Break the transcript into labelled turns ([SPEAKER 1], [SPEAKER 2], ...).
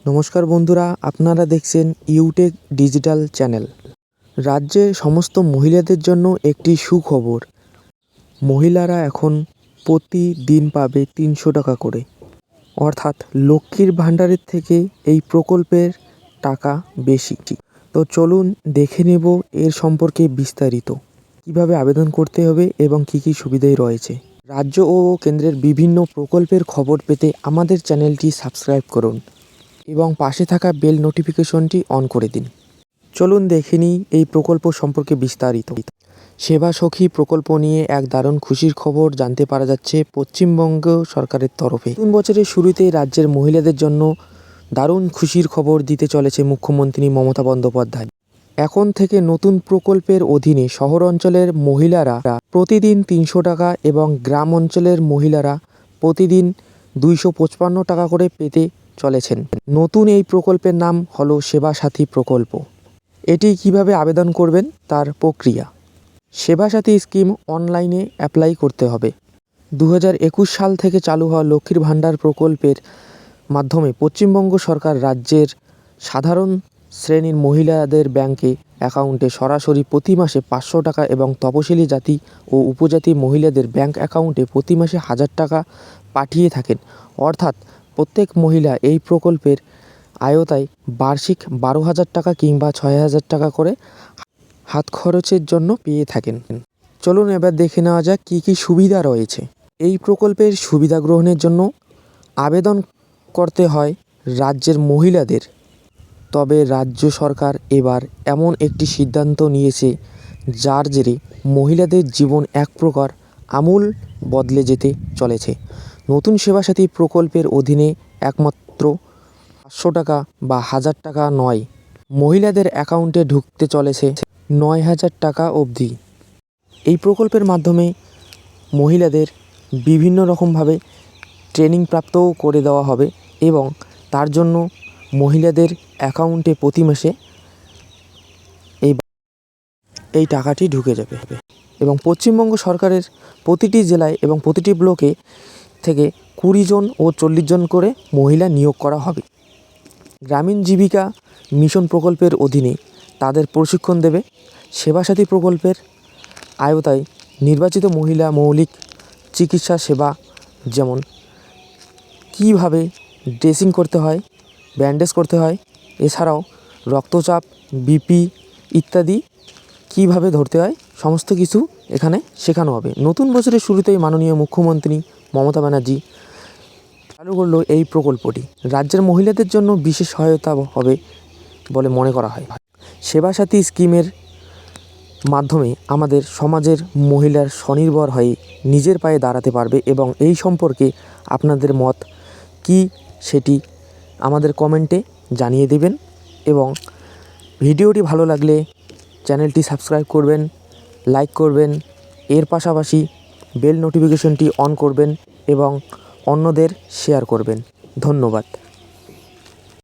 [SPEAKER 1] নমস্কার বন্ধুরা, আপনারা দেখছেন ইউটেক ডিজিটাল চ্যানেল। রাজ্যের সমস্ত মহিলাদের জন্য একটি সুখবর। মহিলারা এখন প্রতিদিন পাবে 300 টাকা করে, অর্থাৎ লক্ষ্মীর ভাণ্ডারের থেকে এই প্রকল্পের টাকা বেশি। তো চলুন দেখে নেব এর সম্পর্কে বিস্তারিত, কিভাবে আবেদন করতে হবে এবং কি কি সুবিধাই রয়েছে। রাজ্য ও কেন্দ্রের বিভিন্ন প্রকল্পের খবর পেতে আমাদের চ্যানেলটি সাবস্ক্রাইব করুন এবং পাশে থাকা বেল নোটিফিকেশনটি অন করে দিন। চলুন দেখে নিই এই প্রকল্প সম্পর্কে বিস্তারিত। সেবা সখী প্রকল্প নিয়ে এক দারুণ খুশির খবর জানতে পারা যাচ্ছে পশ্চিমবঙ্গ সরকারের তরফে। নতুন বছরের শুরুতেই রাজ্যের মহিলাদের জন্য দারুণ খুশির খবর দিতে চলেছে মুখ্যমন্ত্রী মমতা বন্দ্যোপাধ্যায়। এখন থেকে নতুন প্রকল্পের অধীনে শহর অঞ্চলের মহিলারা প্রতিদিন 300 টাকা এবং গ্রাম অঞ্চলের মহিলারা প্রতিদিন 255 টাকা করে পেতে চলেছেন। নতুন এই প্রকল্পের নাম হলো সেবা সাথী প্রকল্প। এটি কিভাবে আবেদন করবেন তার প্রক্রিয়া। সেবা সাথী স্কিম অনলাইনে অ্যাপ্লাই করতে হবে। 2021 সাল থেকে চালু হওয়া লক্ষ্মীর ভাণ্ডার প্রকল্পের মাধ্যমে পশ্চিমবঙ্গ সরকার রাজ্যের সাধারণ শ্রেণীর মহিলাদের ব্যাংকে অ্যাকাউন্টে সরাসরি প্রতি মাসে 500 টাকা এবং তপশিলি জাতি ও উপজাতি মহিলাদের ব্যাংক অ্যাকাউন্টে প্রতি মাসে 1000 টাকা পাঠিয়ে থাকেন। অর্থাৎ প্রত্যেক মহিলা এই প্রকল্পের আওতায় বার্ষিক 12,000 টাকা কিংবা 6,000 টাকা করে হাত খরচের জন্য পেয়ে থাকেন। চলুন এবার দেখে নেওয়া যাক কী কী সুবিধা রয়েছে। এই প্রকল্পের সুবিধা গ্রহণের জন্য আবেদন করতে হয় রাজ্যের মহিলাদের। তবে রাজ্য সরকার এবার এমন একটি সিদ্ধান্ত নিয়েছে যার জেরে মহিলাদের জীবন এক প্রকার আমূল বদলে যেতে চলেছে। নতুন সেবাসাথী প্রকল্পের অধীনে একমাত্র 500 টাকা বা 1000 টাকা নয়, মহিলাদের অ্যাকাউন্টে ঢুকতে চলেছে 9,000 টাকা অবধি। এই প্রকল্পের মাধ্যমে মহিলাদের বিভিন্ন রকমভাবে ট্রেনিং প্রাপ্তও করে দেওয়া হবে এবং তার জন্য মহিলাদের অ্যাকাউন্টে প্রতি মাসে এই টাকাটি ঢুকে যাবে এবং পশ্চিমবঙ্গ সরকারের প্রতিটি জেলায় এবং প্রতিটি ব্লকে থেকে 20 জন ও 40 জন করে মহিলা নিয়োগ করা হবে। গ্রামীণ জীবিকা মিশন প্রকল্পের অধীনে তাদের প্রশিক্ষণ দেবে। সেবাসাথী প্রকল্পের আওতায় নির্বাচিত মহিলা মৌলিক চিকিৎসা সেবা, যেমন কীভাবে ড্রেসিং করতে হয়, ব্যান্ডেজ করতে হয়, এছাড়াও রক্তচাপ, বিপি ইত্যাদি কীভাবে ধরতে হয়, সমস্ত কিছু এখানে শেখানো হবে। নতুন বছরের শুরুতেই মাননীয় মুখ্যমন্ত্রী মমতা ব্যানার্জি চালু করলো এই প্রকল্পটি। রাজ্যের মহিলাদের জন্য বিশেষ সহায়তা হবে বলে মনে করা হয়। সেবাসাথী স্কিমের মাধ্যমে আমাদের সমাজের মহিলার স্বনির্ভর হয়ে নিজের পায়ে দাঁড়াতে পারবে এবং এই সম্পর্কে আপনাদের মত কি সেটি আমাদের কমেন্টে জানিয়ে দেবেন এবং ভিডিওটি ভালো লাগলে চ্যানেলটি সাবস্ক্রাইব করবেন, লাইক করবেন, এর পাশাপাশি বেল নোটিফিকেশনটি অন করবেন এবং অন্যদের শেয়ার করবেন। ধন্যবাদ।